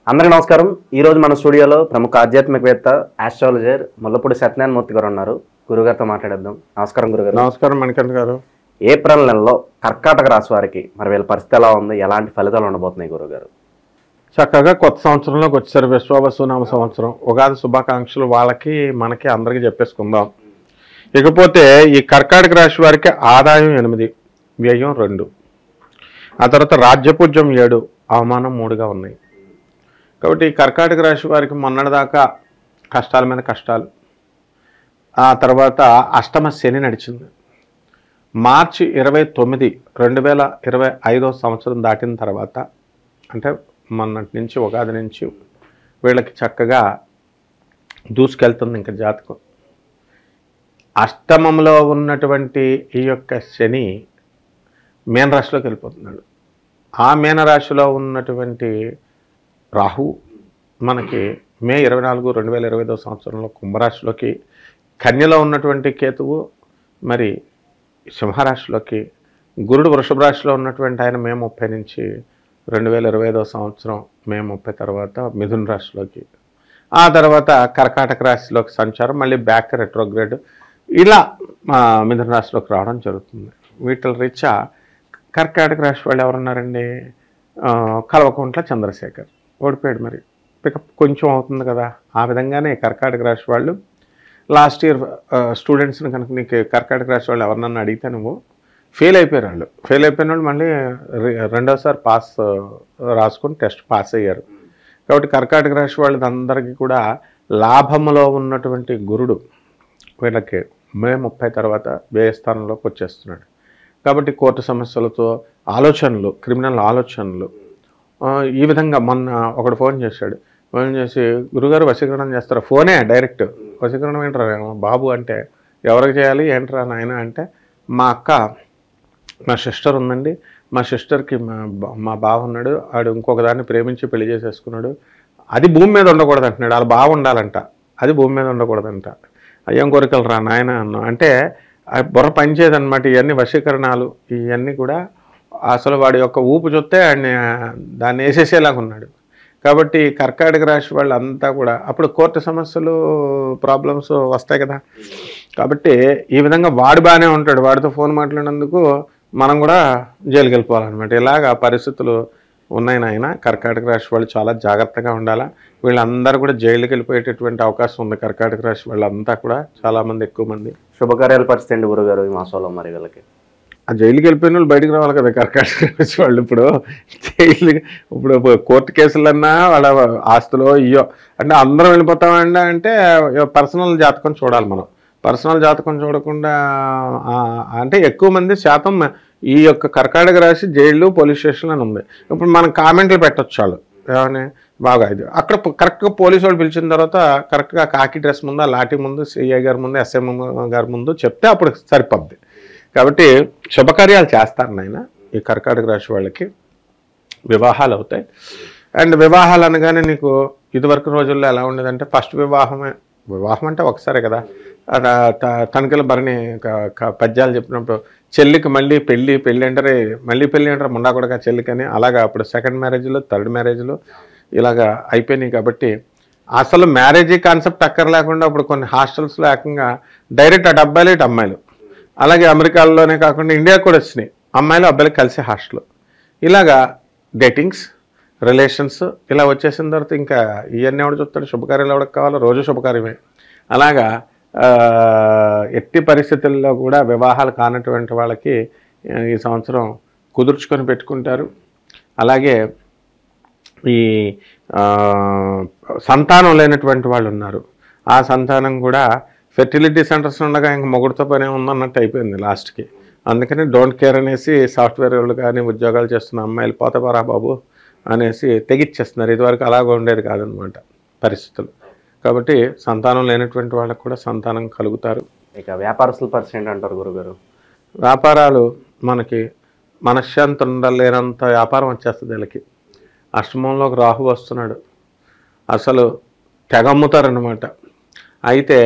అందరికీ నమస్కారం. ఈరోజు మన స్టూడియోలో ప్రముఖ ఆధ్యాత్మికవేత్త ఆస్ట్రాలజర్ ముల్లపూడి సత్యనారాయణ మూర్తి గారు ఉన్నారు. గురుగారితో మాట్లాడేద్దాం. నమస్కారం గురుగారు. నమస్కారం మణికంఠ గారు. ఏప్రిల్ నెలలో కర్కాటక రాశి వారికి మరి వీళ్ళ పరిస్థితి ఎలా ఉంది, ఎలాంటి ఫలితాలు ఉండబోతున్నాయి గురుగారు? చక్కగా కొత్త సంవత్సరంలోకి వచ్చారు. విశ్వావసునామ సంవత్సరం. ఉగాది శుభాకాంక్షలు వాళ్ళకి మనకి అందరికీ చెప్పేసుకుందాం. ఇకపోతే ఈ కర్కాటక రాశి వారికి ఆదాయం 8, వ్యయం 2, ఆ తర్వాత రాజ్యపూజ్యం 7, అవమానం 3గా ఉన్నాయి. కాబట్టి ఈ కర్కాటక రాశి వారికి మొన్నటిదాకా కష్టాల మీద కష్టాలు, ఆ తర్వాత అష్టమ శని నడిచింది. మార్చి 29, 2025 సంవత్సరం దాటిన తర్వాత, అంటే మొన్నటి నుంచి ఉగాది నుంచి వీళ్ళకి చక్కగా దూసుకెళ్తుంది ఇంకా జాతకం. అష్టమంలో ఉన్నటువంటి ఈ యొక్క శని మీన రాశిలోకి వెళ్ళిపోతున్నాడు. ఆ మీన రాశిలో ఉన్నటువంటి రాహు మనకి మే 24, 2025 సంవత్సరంలో కుంభరాశిలోకి, కన్యలో ఉన్నటువంటి కేతువు మరి సింహరాశిలోకి, గురుడు వృషభ రాశిలో ఉన్నటువంటి ఆయన మే 30 నుంచి 2025 సంవత్సరం మే 30 తర్వాత మిథున రాశిలోకి, ఆ తర్వాత కర్కాటక రాశిలోకి సంచారం, మళ్ళీ బ్యాక్ రెట్రోగ్రేడ్, ఇలా మిథున రాశిలోకి రావడం జరుగుతుంది. వీటి రీత్యా కర్కాటక రాశి వాళ్ళు ఎవరున్నారండి? కల్వకుంట్ల చంద్రశేఖర్ ఓడిపోయాడు. మరి పికప్ కొంచెం అవుతుంది కదా. ఆ విధంగానే కర్కాటక రాశి వాళ్ళు లాస్ట్ ఇయర్ స్టూడెంట్స్ని కనుక నీకు కర్కాటక రాశి వాళ్ళు ఎవరినన్నా అడిగితే నువ్వు ఫెయిల్ అయిపోయారు. వాళ్ళు ఫెయిల్ అయిపోయిన వాళ్ళు మళ్ళీ రెండోసారి పాస్ రాసుకొని టెస్ట్ పాస్ అయ్యారు. కాబట్టి కర్కాటక రాశి వాళ్ళందరికీ కూడా లాభంలో ఉన్నటువంటి గురుడు వీళ్ళకి మే 30 తర్వాత వ్యయ స్థానంలోకి వచ్చేస్తున్నాడు. కాబట్టి కోర్టు సమస్యలతో ఆలోచనలు, క్రిమినల్ ఆలోచనలు, ఈ విధంగా మొన్న ఒకడు ఫోన్ చేశాడు. ఫోన్ చేసి, గురుగారు వశీకరణం చేస్తారా? ఫోనే డైరెక్ట్. వశీకరణం ఏంట్రా బాబు అంటే, ఎవరికి చేయాలి ఏంట్రా నాయన అంటే, మా అక్క, మా సిస్టర్ ఉందండి, మా సిస్టర్కి మా బావ ఉన్నాడు, ఆడు ఇంకొక దాన్ని ప్రేమించి పెళ్లి చేసేసుకున్నాడు, అది భూమి మీద ఉండకూడదు అంటున్నాడు. వాళ్ళ బావ ఉండాలంట, అది భూమి మీద ఉండకూడదంట. అయ్యేం కోరికలు రా నాయన అన్నా అంటే బుర్ర పనిచేయదనమాట. ఇవన్నీ వశీకరణాలు, ఇవన్నీ కూడా అసలు వాడి యొక్క ఊపు చూస్తే ఆయన దాన్ని వేసేసేలాగా ఉన్నాడు. కాబట్టి కర్కాటక రాశి వాళ్ళు అంతా కూడా అప్పుడు కోర్టు సమస్యలు, ప్రాబ్లమ్స్ వస్తాయి కదా. కాబట్టి ఈ విధంగా వాడు బాగానే ఉంటాడు, వాడితో ఫోన్ మాట్లాడినందుకు మనం కూడా జైలుకి వెళ్ళిపోవాలన్నమాట. ఇలాగ పరిస్థితులు ఉన్నాయి నాయన. కర్కాటక రాశి వాళ్ళు చాలా జాగ్రత్తగా ఉండాలా. వీళ్ళందరూ కూడా జైలుకి వెళ్ళిపోయేటటువంటి అవకాశం ఉంది. కర్కాటక రాశి వాళ్ళంతా కూడా చాలామంది, ఎక్కువ మంది. శుభకార్యాల పరిస్థితి అండి గురుగారు ఈ మాసంలో మరి వీళ్ళకి? ఆ జైలుకి వెళ్ళిపోయిన వాళ్ళు బయటకు రావాలి కదా కర్కాటక రాశి వాళ్ళు. ఇప్పుడు కోర్టు కేసులన్నా వాళ్ళ ఆస్తులో ఇయ్యో అంటే అందరం వెళ్ళిపోతామండి అంటే పర్సనల్ జాతకం చూడాలి మనం. పర్సనల్ జాతకం చూడకుండా అంటే ఎక్కువ మంది శాతం ఈ యొక్క కర్కాటక రాశి జైళ్ళు, పోలీస్ స్టేషన్ అని ఉంది. ఇప్పుడు మనం కామెంట్లు పెట్టొచ్చు వాళ్ళు ఏమని బాగా ఇది. అక్కడ కరెక్ట్గా పోలీసు వాళ్ళు పిలిచిన తర్వాత కరెక్ట్గా కాకి డ్రెస్ ముందు, ఆ లాఠీ ముందు, సిఐ గారి ముందు, ఎస్ఎం గారి ముందు చెప్తే అప్పుడు సరిపోద్ది. కాబట్టి శుభకార్యాలు చేస్తారు నాయన. ఈ కర్కాటక రాశి వాళ్ళకి వివాహాలు అవుతాయి. అండ్ వివాహాలు అనగానే నీకు ఇదివరకు రోజుల్లో ఎలా ఉండేదంటే ఫస్ట్ వివాహం అంటే ఒకసారి కదా. తణుకుల భరణి పద్యాలు చెప్పినప్పుడు చెల్లికి మళ్ళీ పెళ్ళి అంటారే, మళ్ళీ పెళ్ళి అంటారు ముండా కూడా చెల్లికని. అలాగా అప్పుడు సెకండ్ మ్యారేజ్లు, థర్డ్ మ్యారేజ్లు ఇలాగా అయిపోయినాయి. కాబట్టి అసలు మ్యారేజీ కాన్సెప్ట్ అక్కర్ లేకుండా ఇప్పుడు కొన్ని హాస్టల్స్లో ఏకంగా డైరెక్ట్ అటు అబ్బాయిలు ఇటు అమ్మాయిలు, అలాగే అమెరికాలోనే కాకుండా ఇండియాకు కూడా వచ్చినాయి అమ్మాయిలు అబ్బాయిలు కలిసి హాస్టల్. ఇలాగా డేటింగ్స్, రిలేషన్స్ ఇలా వచ్చేసిన తర్వాత ఇంకా ఇవన్నీ ఎవడు చూస్తాడు? శుభకార్యాలు ఎవరికి కావాలో? రోజు శుభకార్యమే. అలాగా ఎట్టి పరిస్థితుల్లో కూడా వివాహాలు కానటువంటి వాళ్ళకి ఈ సంవత్సరం కుదుర్చుకొని పెట్టుకుంటారు. అలాగే ఈ సంతానం లేనటువంటి వాళ్ళు ఉన్నారు, ఆ సంతానం కూడా ఫెర్టిలిటీ సెంటర్స్ ఉండగా ఇంకా మొగుడుతో పనే ఉందన్నట్టు అయిపోయింది లాస్ట్కి. అందుకని డోంట్ కేర్ అనేసి సాఫ్ట్వేర్ వాళ్ళు కానీ ఉద్యోగాలు చేస్తున్న అమ్మాయిలు పోతపారా బాబు అనేసి తెగిచ్చేస్తున్నారు. ఇదివరకు అలాగ ఉండేది కాదనమాట పరిస్థితులు. కాబట్టి సంతానం లేనటువంటి వాళ్ళకు కూడా సంతానం కలుగుతారు. ఇక వ్యాపారస్తుల పరిస్థితి అంటారు గురుగారు? వ్యాపారాలు మనకి మనశ్శాంతి ఉండలేనంత వ్యాపారం వచ్చేస్తుంది వీళ్ళకి. అష్టమంలోకి రాహు వస్తున్నాడు, అసలు తెగమ్ముతారనమాట. అయితే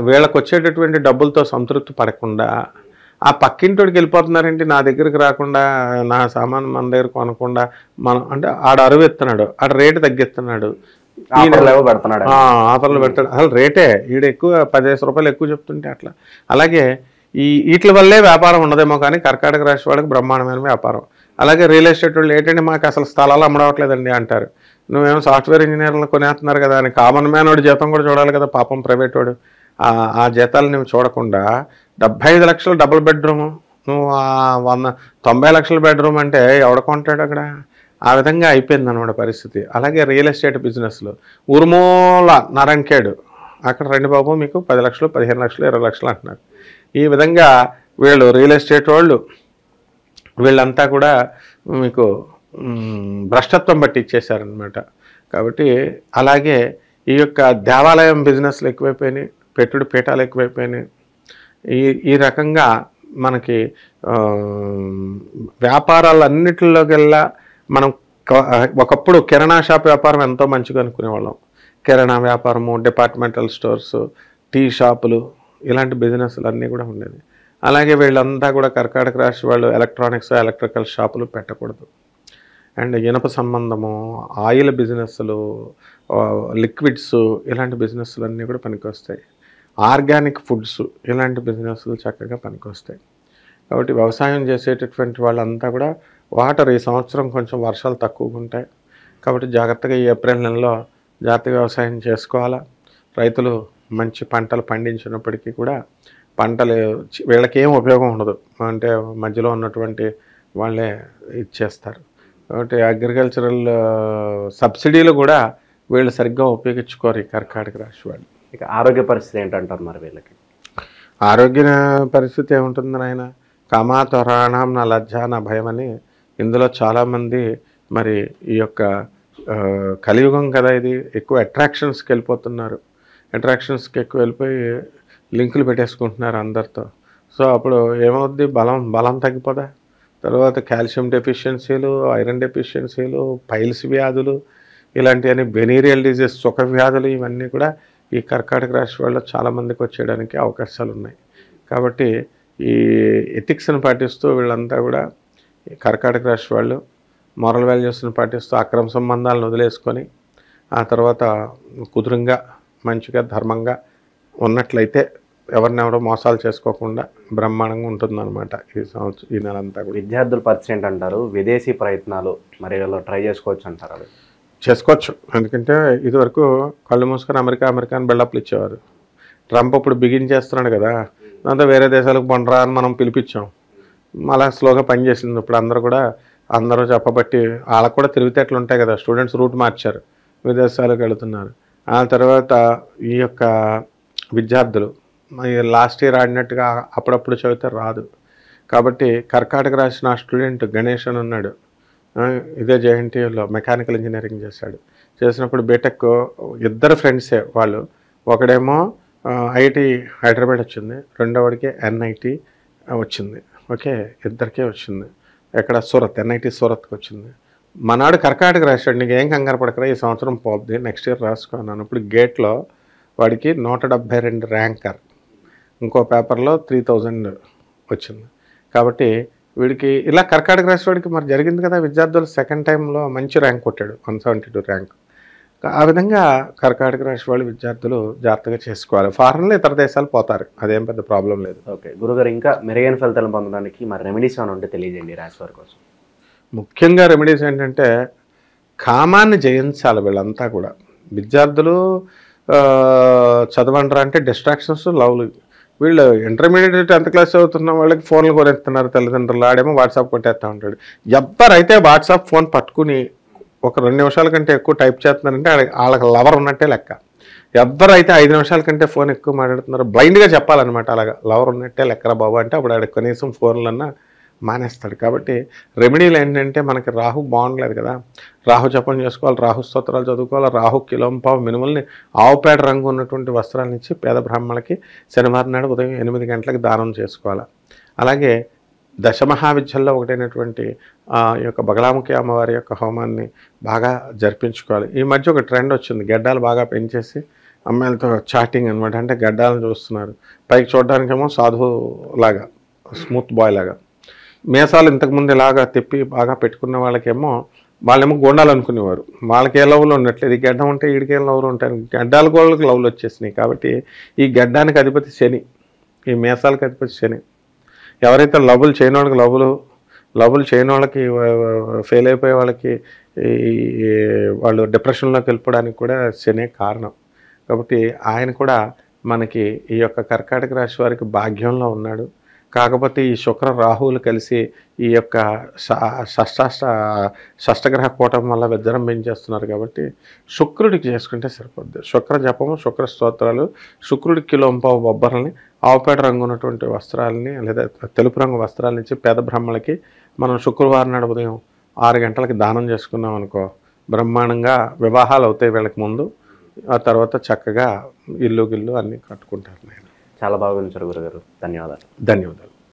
వీళ్ళకి వచ్చేటటువంటి డబ్బులతో సంతృప్తి పడకుండా ఆ పక్కింటోడికి వెళ్ళిపోతున్నారేంటి, నా దగ్గరికి రాకుండా, నా సామాన్ మన దగ్గర కొనకుండా, మనం అంటే ఆడ అరువు ఎత్తున్నాడు, ఆడ రేటు తగ్గిస్తున్నాడు, పెడుతున్నాడు, ఆఫర్లు పెడతాడు. అసలు రేటే ఈడ ఎక్కువ 10 రూపాయలు ఎక్కువ చెప్తుంటే అట్లా. అలాగే వీటి వల్లే వ్యాపారం ఉండదేమో కానీ కర్కాటక రాశి వాళ్ళకి బ్రహ్మాండమైన వ్యాపారం. అలాగే రియల్ ఎస్టేట్ వాళ్ళు ఏంటంటే మాకు అసలు స్థలాలు అమ్మడవట్లేదండి అంటారు. నువ్వేమో సాఫ్ట్వేర్ ఇంజనీర్లు కొనేస్తున్నారు కదా అని కామన్ మ్యాన్ వాడు జీతం కూడా చూడాలి కదా పాపం, ప్రైవేట్ వాడు. ఆ జీతాలు నువ్వు చూడకుండా 75 లక్షలు డబుల్ బెడ్రూము, నువ్వు 90 లక్షల బెడ్రూమ్ అంటే ఎవడ కొంటాడు అక్కడ? ఆ విధంగా అయిపోయింది అనమాట పరిస్థితి. అలాగే రియల్ ఎస్టేట్ బిజినెస్లో ఉరుమూల నరంకేడు, అక్కడ రండి బాబు మీకు 10 లక్షలు 15 లక్షలు 20 లక్షలు అంటున్నారు. ఈ విధంగా వీళ్ళు రియల్ ఎస్టేట్ వాళ్ళు వీళ్ళంతా కూడా మీకు భ్రష్టత్వం బట్టి ఇచ్చేశారనమాట. కాబట్టి అలాగే ఈ యొక్క దేవాలయం బిజినెస్లు ఎక్కువైపోయినాయి, పెట్టుడు పీఠాలు ఎక్కువైపోయినాయి. ఈ రకంగా మనకి వ్యాపారాలన్నిటిలోకెల్లా మనం ఒకప్పుడు కిరాణా షాప్ వ్యాపారం ఎంతో మంచిగా అనుకునేవాళ్ళం. కిరాణా వ్యాపారము, డిపార్ట్మెంటల్ స్టోర్స్, టీ షాపులు, ఇలాంటి బిజినెస్లు అన్నీ కూడా ఉండేది. అలాగే వీళ్ళంతా కూడా కర్కాటక రాశి వాళ్ళు ఎలక్ట్రానిక్స్, ఎలక్ట్రికల్ షాపులు పెట్టకూడదు. అండ్ ఇనప సంబంధము, ఆయిల్ బిజినెస్లు, లిక్విడ్స్, ఇలాంటి బిజినెస్లు అన్నీ కూడా పనికొస్తాయి. ఆర్గానిక్ ఫుడ్స్, ఇలాంటి బిజినెస్లు చక్కగా పనికొస్తాయి. కాబట్టి వ్యవసాయం చేసేటటువంటి వాళ్ళంతా కూడా వాటర్ ఈ సంవత్సరం కొంచెం వర్షాలు తక్కువగా ఉంటాయి కాబట్టి జాగ్రత్తగా ఈ ఏప్రిల్ నెలలో జాగ్రత్తగా వ్యవసాయం చేసుకోవాలా. రైతులు మంచి పంటలు పండించినప్పటికీ కూడా పంటలు వీళ్ళకి ఏం ఉపయోగం ఉండదు, అంటే మధ్యలో ఉన్నటువంటి వాళ్ళే ఇచ్చేస్తారు. కాబట్టి అగ్రికల్చరల్ సబ్సిడీలు కూడా వీళ్ళు సరిగ్గా ఉపయోగించుకోరు ఈ కర్కాటక రాశి వాళ్ళు. ఇక ఆరోగ్య పరిస్థితి ఏంటంటారు మరి వీళ్ళకి? ఆరోగ్య పరిస్థితి ఏముంటుంది నాయన, కామాతొరాణం నా లజ్జ నా భయం అని ఇందులో చాలామంది మరి ఈ యొక్క కలియుగం కదా ఇది, ఎక్కువ అట్రాక్షన్స్కి వెళ్ళిపోతున్నారు. అట్రాక్షన్స్కి ఎక్కువ వెళ్ళిపోయి లింకులు పెట్టేసుకుంటున్నారు అందరితో. సో అప్పుడు ఏమవుద్ది, బలం తగ్గిపోదా, తర్వాత కాల్షియం డెఫిషియన్సీలు, ఐరన్ డెఫిషియన్సీలు, పైల్స్ వ్యాధులు, ఇలాంటివన్నీ వెనీరియల్ డిజీజ్, సుఖ వ్యాధులు, ఇవన్నీ కూడా ఈ కర్కాటక రాశి వాళ్ళు చాలామందికి వచ్చేయడానికి అవకాశాలు ఉన్నాయి. కాబట్టి ఈ ఎథిక్స్ని పాటిస్తూ వీళ్ళంతా కూడా కర్కాటక రాశి వాళ్ళు మోరల్ వాల్యూస్ని పాటిస్తూ అక్రమ సంబంధాలను వదిలేసుకొని ఆ తర్వాత కుదురుగా మంచిగా ధర్మంగా ఉన్నట్లయితే ఎవరినెవరో మోసాలు చేసుకోకుండా బ్రహ్మాండంగా ఉంటుందన్నమాట ఈ నెలంతా కూడా. విద్యార్థుల పరిస్థితి ఏంటంటారు? విదేశీ ప్రయత్నాలు మరి ట్రై చేసుకోవచ్చు అంటారు? అవి చేసుకోవచ్చు, ఎందుకంటే ఇదివరకు కళ్ళు మూసుకొని అమెరికాని బిల్డప్లు ఇచ్చేవారు. ట్రంప్ ఇప్పుడు బిగించేస్తున్నాడు కదా, దాంతో వేరే దేశాలకు పండరా అని మనం పిలిపించాం, అలా స్లోగా పనిచేసింది. ఇప్పుడు అందరూ చెప్పబట్టి వాళ్ళకు కూడా తెలివితేటలు ఉంటాయి కదా, స్టూడెంట్స్ రూట్ మార్చారు, విదేశాలకు వెళుతున్నారు. ఆ తర్వాత ఈ యొక్క విద్యార్థులు లాస్ట్ ఇయర్ ఆడినట్టుగా అప్పుడప్పుడు చదివితే రాదు. కాబట్టి కర్కాటక రాసిన స్టూడెంట్ గణేష్ అని ఉన్నాడు, ఇదే జేఎన్టీయూలో మెకానికల్ ఇంజనీరింగ్ చేసినప్పుడు బీటెక్ ఇద్దరు ఫ్రెండ్సే వాళ్ళు. ఒకడేమో ఐఐటి హైదరాబాద్ వచ్చింది, రెండోవాడికి ఎన్ఐటి వచ్చింది. ఓకే, ఇద్దరికే వచ్చింది. ఎక్కడ? సూరత్, ఎన్ఐటి సూరత్కి వచ్చింది. మనాడు కర్కాటక రాశాడు, నీకు ఏం కంగారు పడకరా, ఈ సంవత్సరం పోద్ది, నెక్స్ట్ ఇయర్ రాసుకున్నాను. ఇప్పుడు గేట్లో వాడికి 172 ర్యాంకర్, ఇంకో పేపర్లో 3000 వచ్చింది. కాబట్టి వీడికి ఇలా కర్కాటక రాశి వాడికి మరి జరిగింది కదా, విద్యార్థులు సెకండ్ టైంలో మంచి ర్యాంక్ కొట్టాడు, 172 ర్యాంక్. ఆ విధంగా కర్కాటక రాశి వాళ్ళు విద్యార్థులు జాగ్రత్తగా చేసుకోవాలి. ఫారెన్లో ఇతర దేశాలు పోతారు, అదేం పెద్ద ప్రాబ్లం లేదు. ఓకే గురుగారు, ఇంకా మెరుగైన ఫలితాలు పొందడానికి మరి రెమెడీస్ ఏమైనా ఉంటే తెలియజేయండి రాశి వారి కోసం. ముఖ్యంగా రెమెడీస్ ఏంటంటే కామాన్ని జయించాలి. వీళ్ళంతా కూడా విద్యార్థులు చదవంటారా అంటే డిస్ట్రాక్షన్స్, లవ్లు. వీళ్ళు ఇంటర్మీడియట్ 10th క్లాస్ చదువుతున్న వాళ్ళకి ఫోన్లు కొనేస్తున్నారు తల్లిదండ్రులు, ఆడేమో వాట్సాప్ కొట్టేస్తూ ఉంటాడు. ఎవరైతే వాట్సాప్ ఫోన్ పట్టుకుని ఒక 2 నిమిషాల కంటే ఎక్కువ టైప్ చేస్తున్నారంటే వాళ్ళకి లవర్ ఉన్నట్టే లెక్క. ఎవరైతే 5 నిమిషాల కంటే ఫోన్ ఎక్కువ మాట్లాడుతున్నారో బ్లైండ్గా చెప్పాలన్నమాట, అలాగా లవర్ ఉన్నట్టే లెక్కరా బాబు అంటే అప్పుడు ఆడ కనీసం ఫోన్లన్నా మానేస్తాడు. కాబట్టి రెమెడీలు ఏంటంటే మనకి రాహు బాగుండలేదు కదా, రాహు జపం చేసుకోవాలి, రాహు స్తోత్రాలు చదువుకోవాలి, రాహు కిలోంపావు మినుముల్ని ఆవుపేట రంగు ఉన్నటువంటి వస్త్రాలను ఇచ్చి పేద బ్రాహ్మణులకి శనివారం నాడు ఉదయం 8 గంటలకు దానం చేసుకోవాలి. అలాగే దశమహావిద్యల్లో ఒకటైనటువంటి ఈ యొక్క బగలాముఖి అమ్మవారి యొక్క హోమాన్ని బాగా జరిపించుకోవాలి. ఈ మధ్య ఒక ట్రెండ్ వచ్చింది, గడ్డాలు బాగా పెంచేసి అమ్మాయిలతో చాటింగ్ అనమాట, అంటే గడ్డాలను చూస్తున్నారు, పైకి చూడడానికేమో సాధువులాగా స్మూత్ బాయ్ లాగా. మీసాలు ఇంతకుముందు ఇలాగా తిప్పి బాగా పెట్టుకున్న వాళ్ళకేమో వాళ్ళేమో గోండాలు అనుకునేవారు. వాళ్ళకి ఏ లవ్లు ఉండట్లేదు. ఈ గడ్డం ఉంటే వీడికేం లవ్లు ఉంటాయి, గడ్డాల గోళ్ళకి లవ్లు వచ్చేసినాయి. కాబట్టి ఈ గడ్డానికి అధిపతి శని, ఈ మీసాలకు అధిపతి శని. ఎవరైతే లవ్లు చేయని వాళ్ళకి లవ్లు చేయని వాళ్ళకి, ఫెయిల్ అయిపోయే వాళ్ళకి వాళ్ళు డిప్రెషన్లోకి వెళ్ళిపోవడానికి కూడా శనే కారణం. కాబట్టి ఆయన కూడా మనకి ఈ యొక్క కర్కాటక రాశి వారికి భాగ్యంలో ఉన్నాడు. కాకపోతే ఈ శుక్ర రాహువులు కలిసి ఈ యొక్క షష్టగ్రహ కూటం వల్ల విజృంభించేస్తున్నారు. కాబట్టి శుక్రుడికి చేసుకుంటే సరిపోద్ది. శుక్ర జపము, శుక్ర స్తోత్రాలు, శుక్రుడికి కిలోంపావు బొబ్బర్లని, ఆవుపేట రంగు ఉన్నటువంటి వస్త్రాలని లేదా తెలుపు రంగు వస్త్రాలను ఇచ్చి పేద బ్రహ్మలకి మనం శుక్రవారం నాడు ఉదయం 6 గంటలకి దానం చేసుకున్నాం అనుకో, బ్రహ్మాండంగా వివాహాలు అవుతాయి వీళ్ళకి ముందు. ఆ తర్వాత చక్కగా ఇల్లు గిల్లు అన్నీ కట్టుకుంటారు. నేను చాలా బాగా వివరించారు గురుగారు. ధన్యవాదాలు. ధన్యవాదాలు.